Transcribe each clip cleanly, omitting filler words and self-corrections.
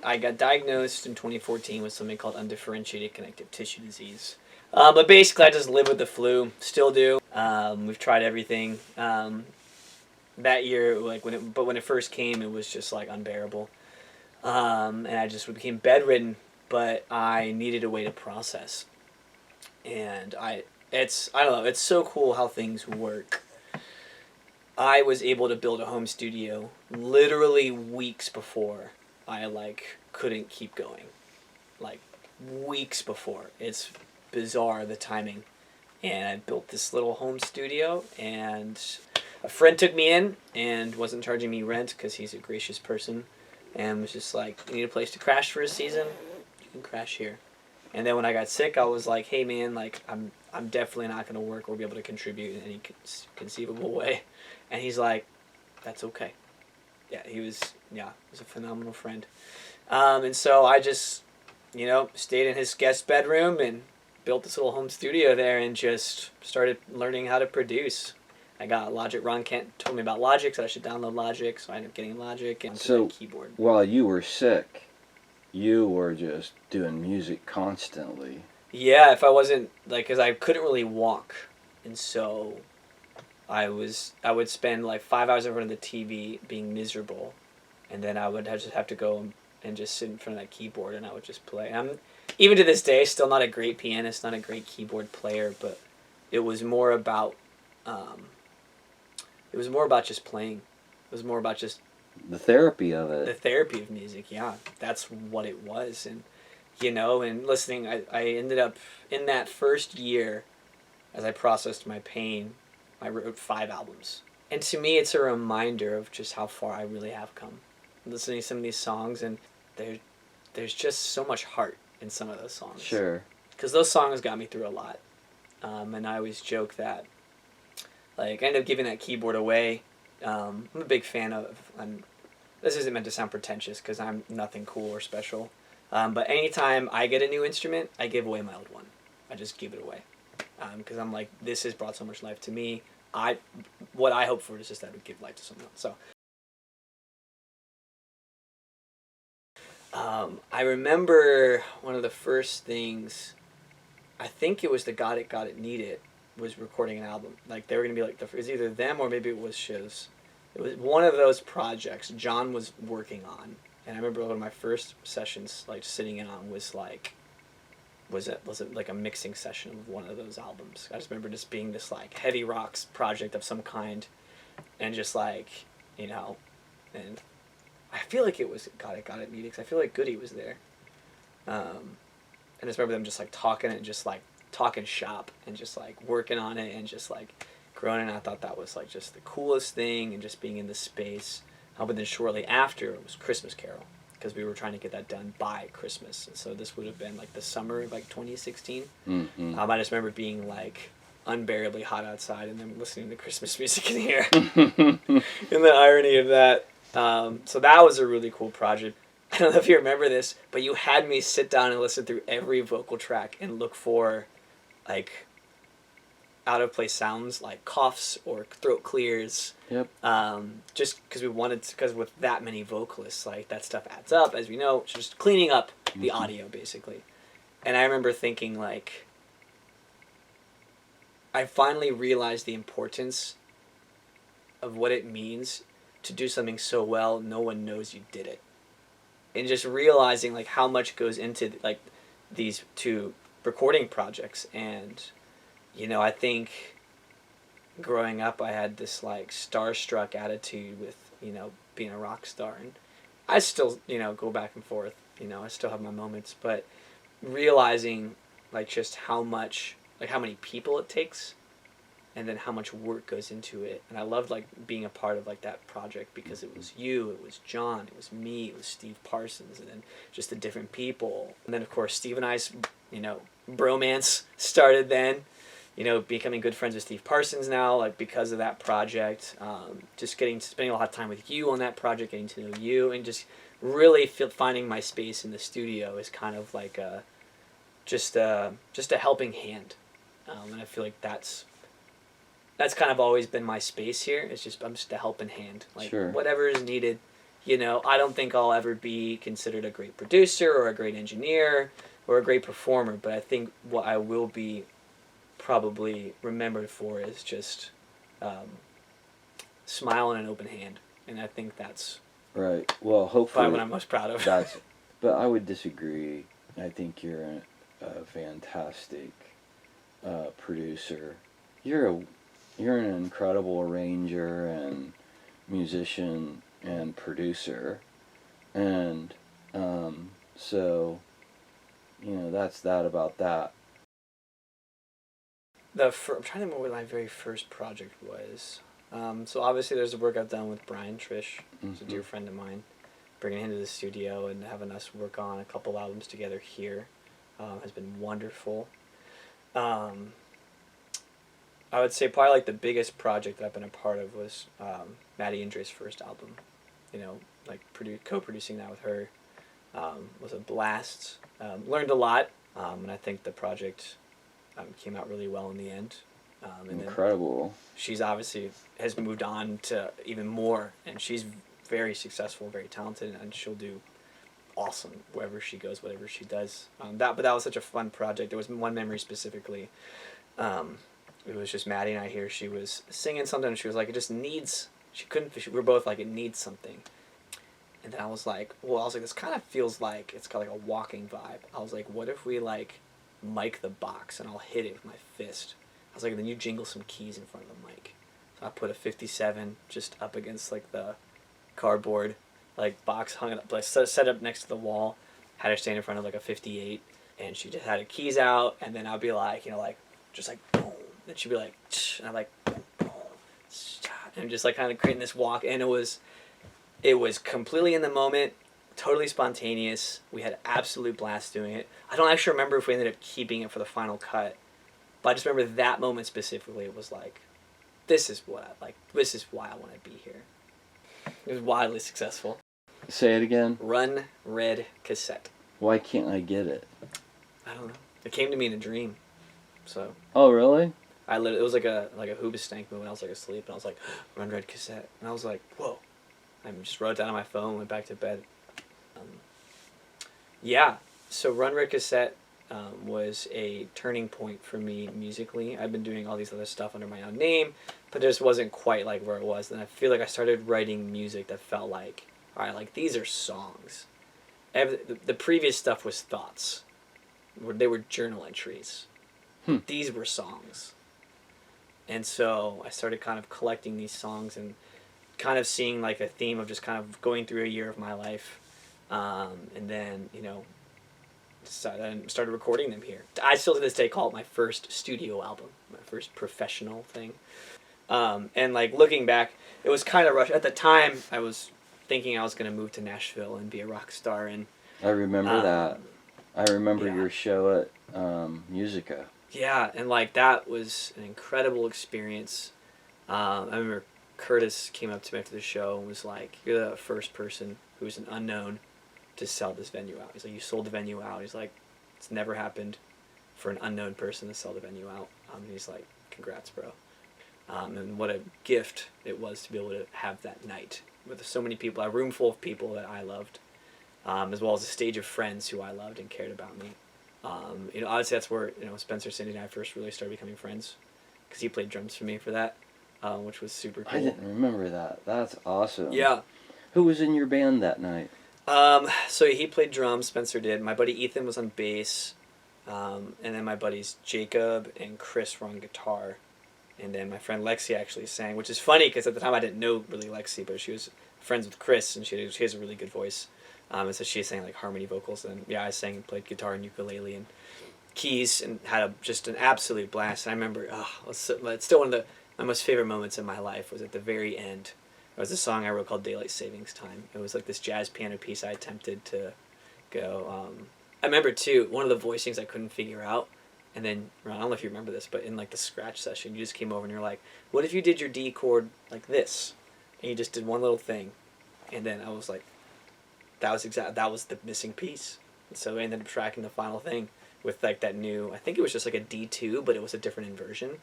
I got diagnosed in 2014 with something called undifferentiated connective tissue disease. But basically, I just live with the flu. Still do. We've tried everything. That year, when it first came, it was just like unbearable. And I just became bedridden. But I needed a way to process. And I don't know. It's so cool how things work. I was able to build a home studio literally weeks before I couldn't keep going. Like weeks before. It's bizarre, the timing. And I built this little home studio, and a friend took me in and wasn't charging me rent because he's a gracious person, and was just like, you need a place to crash for a season? You can crash here. And then when I got sick, I was like, hey man, I'm definitely not going to work or be able to contribute in any conceivable way. And he's like, that's okay. Yeah, he was a phenomenal friend. And so I just, stayed in his guest bedroom and built this little home studio there and just started learning how to produce. I got Logic. Ron Kent told me about Logic, so I should download Logic. So I ended up getting Logic and so the keyboard. While you were sick, you were just doing music constantly. Yeah, if I wasn't, because I couldn't really walk. And so I would spend 5 hours in front of the TV being miserable. And then I would just have to go and just sit in front of that keyboard and I would just play. Even to this day, still not a great pianist, not a great keyboard player, but it was more about just playing. It was more about just the therapy of it. The therapy of music, yeah. That's what it was. And, and listening, I ended up, in that first year, as I processed my pain, I wrote 5 albums. And to me, it's a reminder of just how far I really have come. Listening to some of these songs, and there's just so much heart in some of those songs. Sure. Because those songs got me through a lot. And I always joke that, I ended up giving that keyboard away. I'm a big fan of, this isn't meant to sound pretentious because I'm nothing cool or special. But anytime I get a new instrument, I give away my old one. I just give it away. Because I'm like, this has brought so much life to me. What I hope for is just that it would give life to someone else. So, I remember one of the first things, I think it was the Got It, Need It, was recording an album. They were going to be it was either them or maybe it was Shiz. It was one of those projects John was working on. And I remember one of my first sessions, sitting in on was it a mixing session of one of those albums. I just remember just being this heavy rocks project of some kind, and just and I feel like it was Got It, Need It, 'cause I feel like Goody was there. And I just remember them just talking and just talking shop and just working on it and just growing, and I thought that was just the coolest thing, and just being in this space. But then shortly after, it was Christmas Carol, because we were trying to get that done by Christmas, and so this would have been the summer of 2016. Mm-hmm. I just remember being unbearably hot outside and then listening to Christmas music in here. And the irony of that. So that was a really cool project. I don't know if you remember this, but you had me sit down and listen through every vocal track and look for out of place sounds, coughs or throat clears. Yep. Just because because with that many vocalists, that stuff adds up, as we know. It's just cleaning up the audio, basically. And I remember thinking, I finally realized the importance of what it means to do something so well no one knows you did it. And just realizing, how much goes into, these 2 recording projects. And, I think growing up I had this, starstruck attitude with, being a rock star. And I still, go back and forth. I still have my moments. But realizing, just how much, how many people it takes, and then how much work goes into it. And I loved being a part of that project, because it was you, it was John, it was me, it was Steve Parsons, and then just the different people. And then of course Steve and I's bromance started then, becoming good friends with Steve Parsons now, because of that project. Just spending a lot of time with you on that project, getting to know you, and just really finding my space in the studio is kind of just a helping hand. And I feel that's kind of always been my space here. I'm just a helping hand. Sure. Whatever is needed, You know, I don't think I'll ever be considered a great producer or a great engineer or a great performer, but I think what I will be probably remembered for is just smile and an open hand. And I think that's Right. Well, hopefully probably what I'm most proud of. that's. But I would disagree. I think you're a fantastic producer. You're an incredible arranger and musician and producer, and so that's that about that. I'm trying to remember what my very first project was. So obviously there's the work I've done with Brian Trish, who's a dear friend of mine, bringing him to the studio and having us work on a couple albums together here has been wonderful. I would say probably like the biggest project that I've been a part of was Maddie Andre's first album. You know, like co-producing that with her was a blast. Learned a lot, and I think the project came out really well in the end. And Incredible. then she's obviously has moved on to even more, and she's very successful, very talented, and she'll do awesome wherever she goes, whatever she does. But that was such a fun project. There was one memory specifically. It was just Maddie and I here. She was singing something, and she was like, "It just needs." We were both like, "It needs something." And then I was like, this kind of feels like it's got like a walking vibe. I was like, what if we like mic the box and I'll hit it with my fist? I was like, and then you jingle some keys in front of the mic. So I put a 57 just up against like the cardboard like box, hung it up, like set up next to the wall. Had her stand in front of like a 58, and she just had her keys out, and then I'd be like, like just like boom. Then she'd be like, and I'm like, boom, boom, and just like kind of creating this walk, and it was completely in the moment, totally spontaneous. We had absolute blast doing it. I don't actually remember if we ended up keeping it for the final cut, but I just remember that moment specifically. It was like, this is what I like. This is why I want to be here. It was wildly successful. Say it again. Run Red cassette. Why can't I get it? I don't know. It came to me in a dream. So. Oh, really? It was like a Hoobastank moment. I was like asleep, and I was like, Run Red cassette, and I was like, whoa. I just wrote it down on my phone, went back to bed. Yeah, so Run Red cassette was a turning point for me musically. I've been doing all these other stuff under my own name, but it just wasn't quite like where it was. And I feel like I started writing music that felt like, all right, like these are songs. The previous stuff was thoughts. They were journal entries. These were songs. And so I started kind of collecting these songs and kind of seeing like a theme of just kind of going through a year of my life. And then, started recording them here. I still to this day call it my first studio album, my first professional thing. And like looking back, it was kind of rushed. At the time, I was thinking I was going to move to Nashville and be a rock star. And I remember that. I remember your show at Musica. Yeah, and like that was an incredible experience. I remember Curtis came up to me after the show and was like, "You're the first person who was an unknown to sell this venue out." He's like, "You sold the venue out." He's like, "It's never happened for an unknown person to sell the venue out." He's like, "Congrats, bro." And what a gift it was to be able to have that night with so many people, a room full of people that I loved, as well as a stage of friends who I loved and cared about me. Obviously that's where Spencer, Cindy, and I first really started becoming friends, because he played drums for me for that, which was super cool. I didn't remember that. That's awesome. Yeah. Who was in your band that night? So he played drums, Spencer did. My buddy Ethan was on bass, and then my buddies Jacob and Chris were on guitar, and then my friend Lexi actually sang, which is funny because at the time I didn't know really Lexi, but she was friends with Chris, and she has a really good voice. And so she sang like harmony vocals, and I sang and played guitar and ukulele and keys, and had just an absolute blast. And I remember, it's still one of my most favorite moments in my life was at the very end. It was a song I wrote called Daylight Savings Time. It was like this jazz piano piece I attempted to go. I remember too, one of the voicings I couldn't figure out, and then, Ron, I don't know if you remember this, but in like the scratch session, you just came over and you're like, what if you did your D chord like this? And you just did one little thing. And then I was like, that was the missing piece. And so I ended up tracking the final thing with like that new, I think it was just like a D2, but it was a different inversion.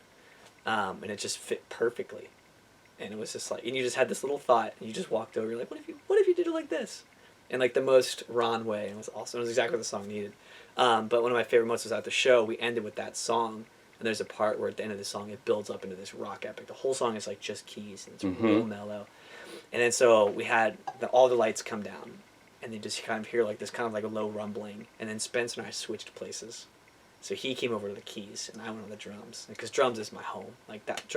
And it just fit perfectly. And it was just like, and you just had this little thought, and you just walked over, you're like, what if if you did it like this? In like the most Ron way, and it was awesome. It was exactly what the song needed. But one of my favorite moments was at the show. We ended with that song, and there's a part where at the end of the song it builds up into this rock epic. The whole song is like just keys, and it's real mellow. And then so we had all the lights come down, and you just kind of hear like this kind of like a low rumbling, and then Spence and I switched places. So he came over to the keys, and I went on the drums, because drums is my home. Like that's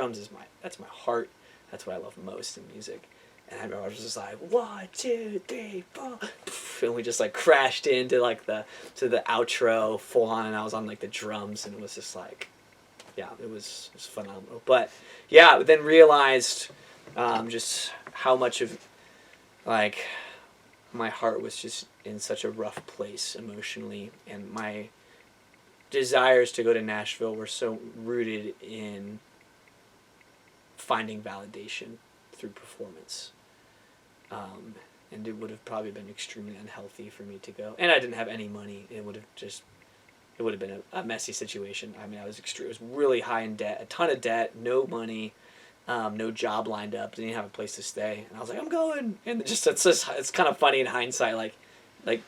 my heart. That's what I love most in music. And I remember I was just like 1, 2, 3, 4, and we just like crashed into like the outro full on, and I was on like the drums, and it was just like, yeah, it was phenomenal. But yeah, then realized just how much of like my heart was just in such a rough place emotionally, and my desires to go to Nashville were so rooted in finding validation through performance. And it would have probably been extremely unhealthy for me to go. And I didn't have any money. It would have been a messy situation. I mean, I was really high in debt, a ton of debt, no money, no job lined up, didn't even have a place to stay. And I was like, I'm going. And it's kind of funny in hindsight, like I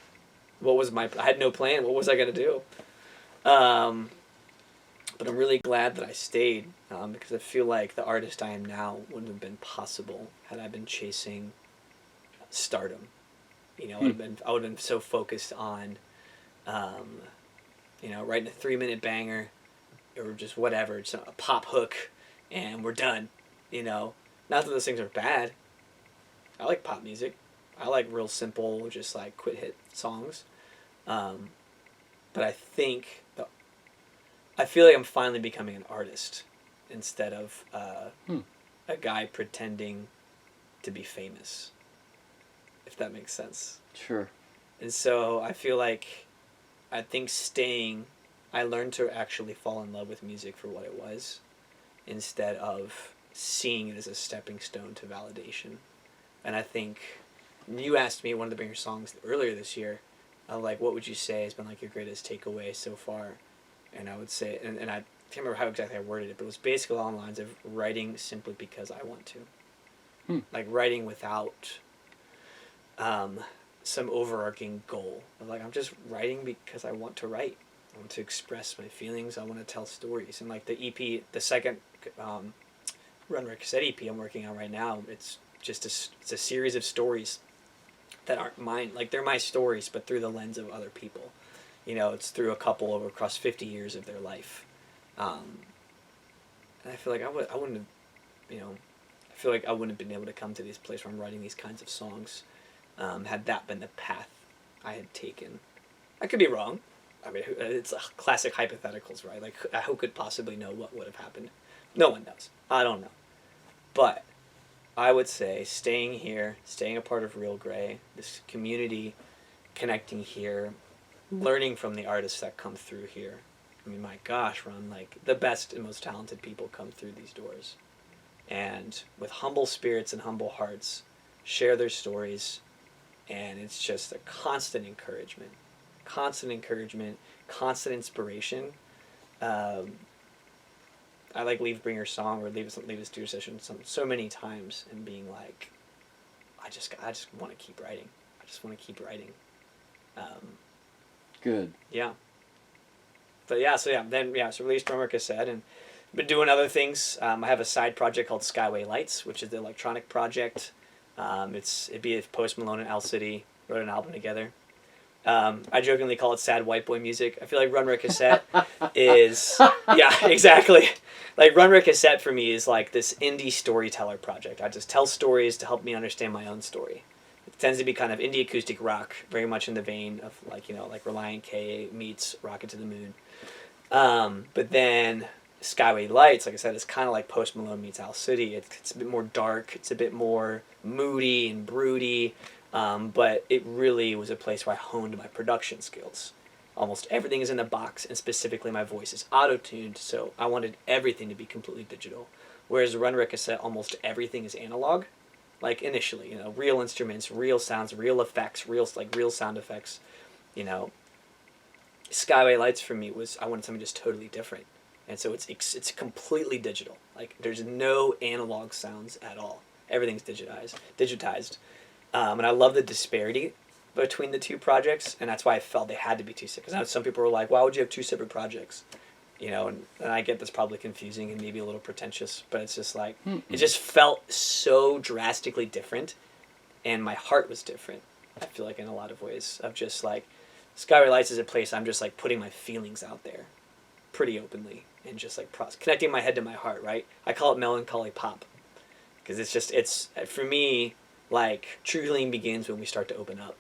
had no plan. What was I going to do? But I'm really glad that I stayed, because I feel like the artist I am now wouldn't have been possible had I been chasing stardom. I would have been so focused on, writing a 3-minute banger, or just whatever, it's a pop hook, and we're done. Not that those things are bad. I like pop music. I like real simple, just like quick hit songs. But I feel like I'm finally becoming an artist instead of a guy pretending to be famous, if that makes sense. Sure. And so I feel like, I think I learned to actually fall in love with music for what it was, instead of seeing it as a stepping stone to validation. And I think you asked me one of the bigger songs earlier this year, like, what would you say has been like your greatest takeaway so far? And I would say, and I can't remember how exactly I worded it, but it was basically along the lines of writing simply because I want to. Like writing without some overarching goal. Like, I'm just writing because I want to write. I want to express my feelings. I want to tell stories. And like the EP, the second Run Rec Cassette EP I'm working on right now, it's just it's a series of stories that aren't mine. Like, they're my stories, but through the lens of other people. It's through a couple across 50 years of their life. And I feel like I wouldn't have, I feel like I wouldn't have been able to come to this place where I'm writing these kinds of songs, had that been the path I had taken. I could be wrong. I mean, it's classic hypotheticals, right? Like, who could possibly know what would have happened? No one knows. I don't know. But I would say staying here, staying a part of Realgrey, this community, connecting here, learning from the artists that come through here. I mean, my gosh, Ron, like, the best and most talented people come through these doors. And with humble spirits and humble hearts, share their stories, and it's just a constant encouragement, constant inspiration. I like Leave Bring Your Song or Leave Us Do Your Session so many times, and being like, I just want to keep writing. I just want to keep writing. Good. Yeah. So released Drummer Cassette, and been doing other things. I have a side project called Skyway Lights, which is the electronic project. It'd be if Post Malone and Al City wrote an album together. I jokingly call it sad white boy music. I feel like Run Rec Cassette is... Yeah, exactly. Like, Run Rec Cassette for me is like this indie storyteller project. I just tell stories to help me understand my own story. It tends to be kind of indie acoustic rock, very much in the vein of like Reliant K meets Rocket to the Moon. But then Skyway Lights, like I said, is kind of like Post Malone meets Al City. It's a bit more dark. It's a bit more moody and broody. But it really was a place where I honed my production skills. Almost everything is in a box, and specifically my voice is auto-tuned, so I wanted everything to be completely digital. Whereas Run Rec Cassette, almost everything is analog. Like, initially, real instruments, real sounds, real effects, real sound effects. Skyway Lights for me was, I wanted something just totally different. And so it's completely digital. Like, there's no analog sounds at all. Everything's digitized. And I love the disparity between the two projects, and that's why I felt they had to be two separate. Because some people were like, "Why would you have two separate projects?" You know, and I get that's probably confusing and maybe a little pretentious, but it's just like it just felt so drastically different, and my heart was different. I feel like in a lot of ways of just like Skyway Lights is a place I'm just like putting my feelings out there, pretty openly, and just like connecting my head to my heart. Right? I call it melancholy pop, because it's for me like true healing begins when we start to open up.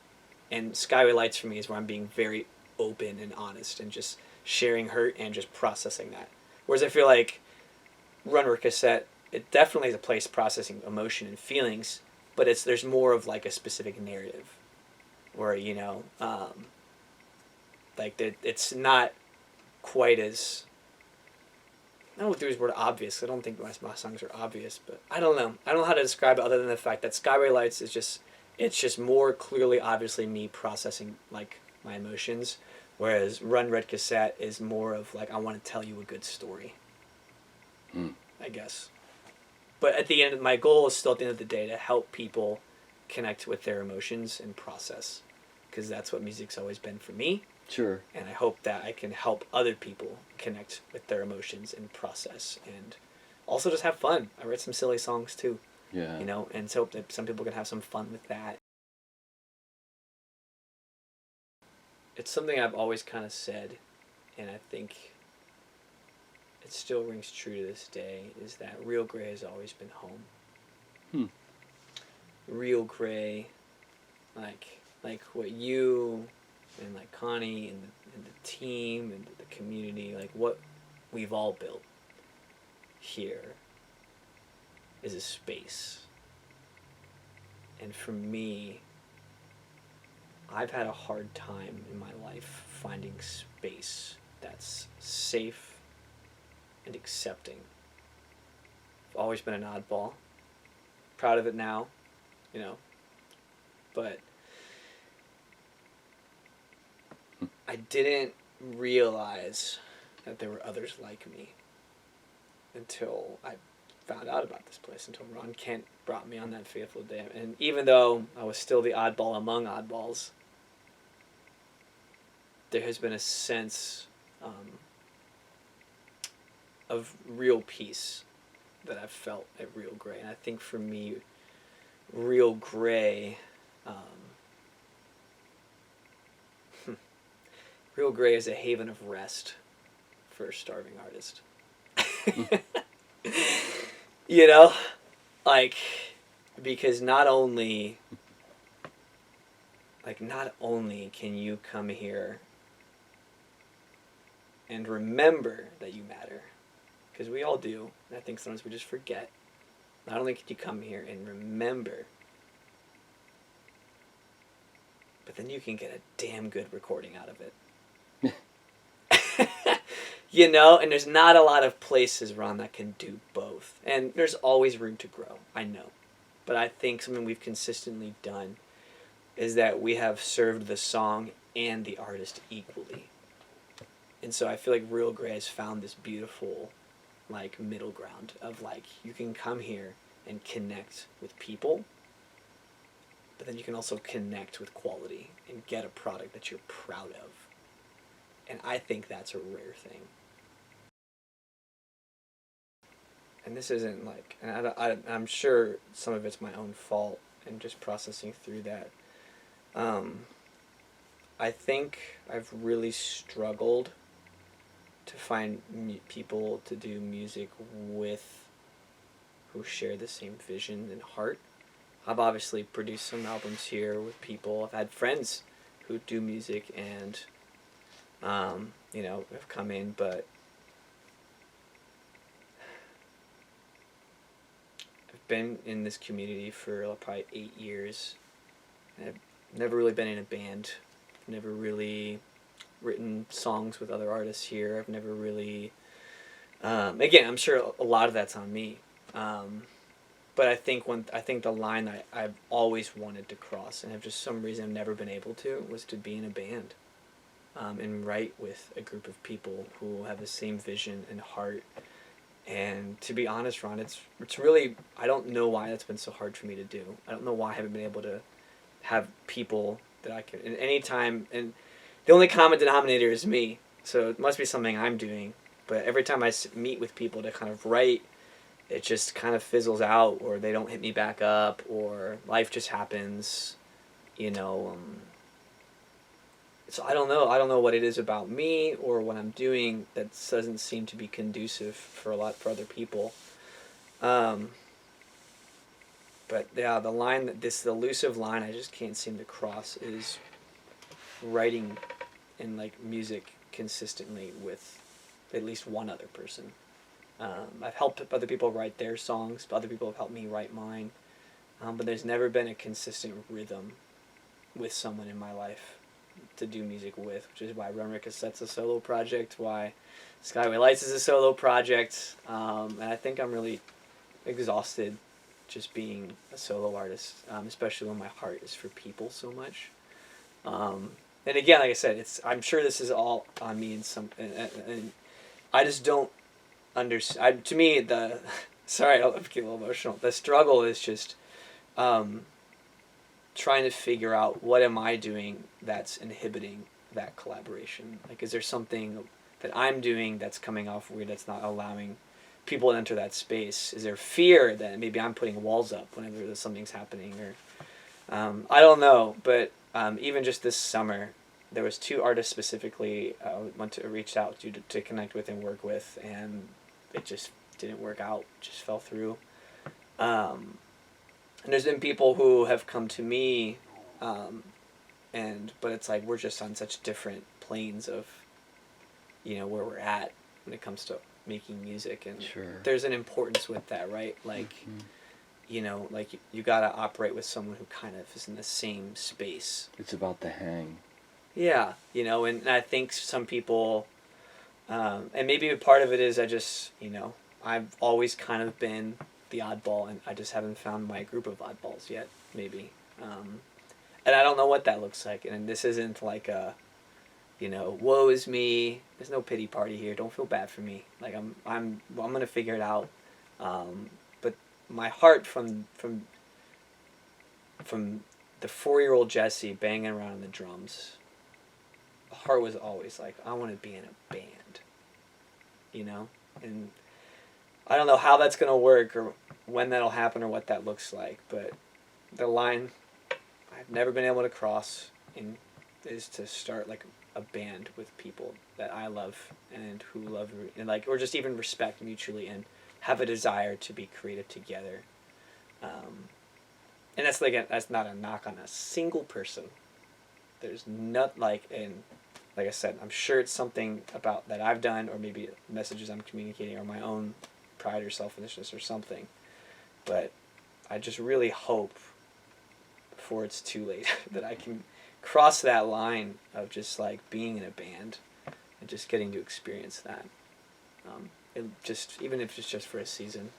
And Skyway Lights for me is where I'm being very open and honest and just sharing hurt and just processing that. Whereas I feel like Run Cassette, it definitely is a place processing emotion and feelings, but there's more of like a specific narrative where, you know, like it's not quite as, I don't know if the word obvious. I don't think my songs are obvious, but I don't know. I don't know how to describe it other than the fact that Skyway Lights is just, it's just more clearly, obviously me processing like my emotions, whereas Run Red Cassette is more of like I want to tell you a good story. I guess. But at the end, my goal is still at the end of the day to help people connect with their emotions and process, because that's what music's always been for me. Sure. And I hope that I can help other people connect with their emotions and process, and also just have fun. I write some silly songs too. Yeah. You know, and so that some people can have some fun with that. It's something I've always kind of said, and I think it still rings true to this day, is that Realgrey has always been home. Realgrey, like what you and like Connie and the team and the community, like what we've all built here is a space. And for me, I've had a hard time in my life finding space that's safe and accepting. I've always been an oddball. Proud of it now, you know. But I didn't realize that there were others like me until I found out about this place, until Ron Kent brought me on that fateful day. And even though I was still the oddball among oddballs, there has been a sense of real peace that I've felt at Realgrey. And I think for me, Realgrey Realgrey is a haven of rest for a starving artist. You know, like, because not only can you come here and remember that you matter, because we all do, and I think sometimes we just forget. Not only can you come here and remember, but then you can get a damn good recording out of it. You know, and there's not a lot of places, Ron, that can do both. And there's always room to grow, I know. But I think something we've consistently done is that we have served the song and the artist equally. And so I feel like Realgrey has found this beautiful, like, middle ground of, like, you can come here and connect with people, but then you can also connect with quality and get a product that you're proud of. And I think that's a rare thing. And this isn't like, and I'm sure some of it's my own fault and just processing through that. I think I've really struggled to find people to do music with who share the same vision and heart. I've obviously produced some albums here with people. I've had friends who do music and, you know, have come in, but I've been in this community for probably 8 years. And I've never really been in a band. I've never really written songs with other artists here. I've never really, again, I'm sure a lot of that's on me. But I think the line I've always wanted to cross, and have just some reason I've never been able to, was to be in a band, and write with a group of people who have the same vision and heart. And to be honest, Ron, it's really, I don't know why that's been so hard for me to do. I don't know why I haven't been able to have people that I can, and anytime, and the only common denominator is me, so it must be something I'm doing. But every time I meet with people to kind of write, it just kind of fizzles out, or they don't hit me back up, or life just happens, you know. So I don't know. I don't know what it is about me or what I'm doing that doesn't seem to be conducive for other people. Um, but yeah, the line that this elusive line I just can't seem to cross is writing and like music consistently with at least one other person. I've helped other people write their songs, but other people have helped me write mine. But there's never been a consistent rhythm with someone in my life to do music with, which is why Run Cassette's a solo project, why Skyway Lights is a solo project, and I think I'm really exhausted just being a solo artist, especially when my heart is for people so much. And again, like I said, I'm sure this is all on me in some, and I just don't understand. To me, sorry, I'll get a little emotional. The struggle is just trying to figure out what am I doing that's inhibiting that collaboration. Like, is there something that I'm doing that's coming off weird that's not allowing people to enter that space? Is there fear that maybe I'm putting walls up whenever something's happening? Or I don't know, but even just this summer, there was 2 artists specifically reached out to connect with and work with, and it just didn't work out, just fell through. And there's been people who have come to me, but it's like we're just on such different planes of, where we're at when it comes to making music, and Sure. there's an importance with that, right? Like, like you gotta operate with someone who kind of is in the same space. It's about the hang. Yeah, and I think some people, and maybe a part of it is I've always kind of been the oddball, and I just haven't found my group of oddballs yet, maybe. And I don't know what that looks like, and this isn't like a, woe is me. There's no pity party here. Don't feel bad for me. Like I'm gonna figure it out. But my heart from the 4-year-old Jesse banging around the drums, the heart was always like, I want to be in a band, and I don't know how that's gonna work or when that'll happen or what that looks like, but the line I've never been able to cross is to start like a band with people that I love and who love and like, or just even respect mutually and have a desire to be creative together. And that's not a knock on a single person. There's not and like I said, I'm sure it's something about that I've done, or maybe messages I'm communicating, or my own pride or selfishness or something. But I just really hope before it's too late that I can cross that line of just like being in a band and just getting to experience that. Even if it's just for a season.